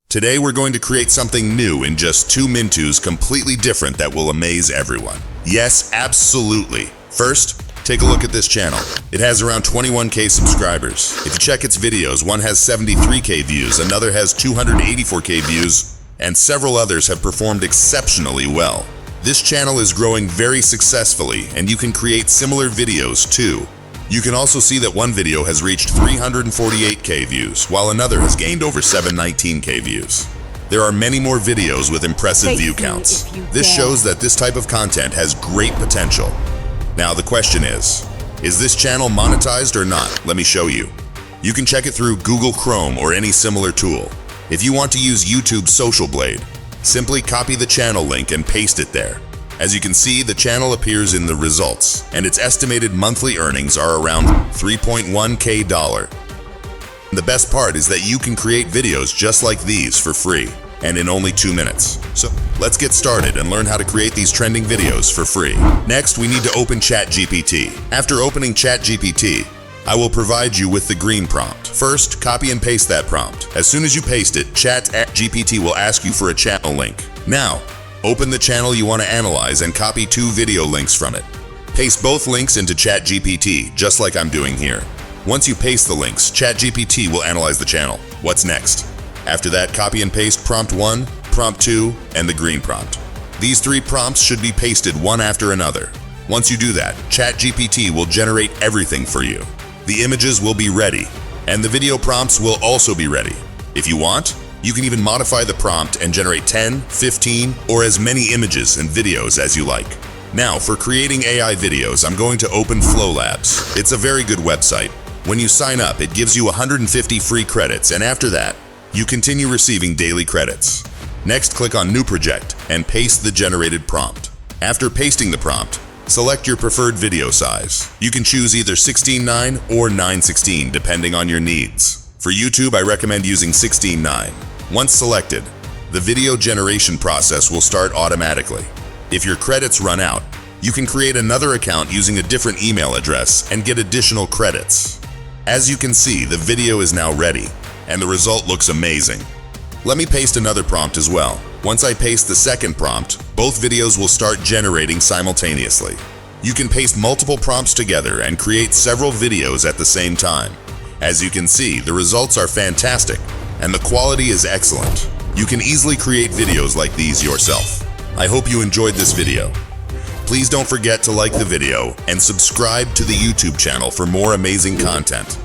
Today we're going to create something new in just 2 Mintos completely different that will amaze everyone. Yes, absolutely. First, take a look at this channel. It has around 21k subscribers. If you check its videos, one has 73k views, another has 284k views, and several others have performed exceptionally well. This channel is growing very successfully, and you can create similar videos too. You can also see that one video has reached 348k views, while another has gained over 719k views. There are many more videos with impressive view counts. This shows that this type of content has great potential. Now the question is this channel monetized or not? Let me show you. You can check it through Google Chrome or any similar tool. If you want to use YouTube's Social Blade, simply copy the channel link and paste it there. As you can see, the channel appears in the results, and its estimated monthly earnings are around $3.1k. The best part is that you can create videos just like these for free, and in only 2 minutes. So let's get started and learn how to create these trending videos for free. Next, we need to open ChatGPT. After opening ChatGPT, I will provide you with the green prompt. First, copy and paste that prompt. As soon as you paste it, ChatGPT will ask you for a channel link. Now, open the channel you want to analyze and copy 2 video links from it. Paste both links into ChatGPT, just like I'm doing here. Once you paste the links, ChatGPT will analyze the channel. What's next? After that, copy and paste prompt 1, prompt 2, and the green prompt. These 3 prompts should be pasted one after another. Once you do that, ChatGPT will generate everything for you. The images will be ready, and the video prompts will also be ready. If you want, you can even modify the prompt and generate 10, 15, or as many images and videos as you like. Now, for creating AI videos, I'm going to open Flow Labs. It's a very good website. When you sign up, it gives you 150 free credits, and after that, you continue receiving daily credits. Next, click on New Project and paste the generated prompt. After pasting the prompt, select your preferred video size. You can choose either 16:9 or 9:16 depending on your needs. For YouTube, I recommend using 16:9. Once selected, the video generation process will start automatically. If your credits run out, you can create another account using a different email address and get additional credits. As you can see, the video is now ready, and the result looks amazing. Let me paste another prompt as well. Once I paste the second prompt, both videos will start generating simultaneously. You can paste multiple prompts together and create several videos at the same time. As you can see, the results are fantastic, and the quality is excellent. You can easily create videos like these yourself. I hope you enjoyed this video. Please don't forget to like the video and subscribe to the YouTube channel for more amazing content.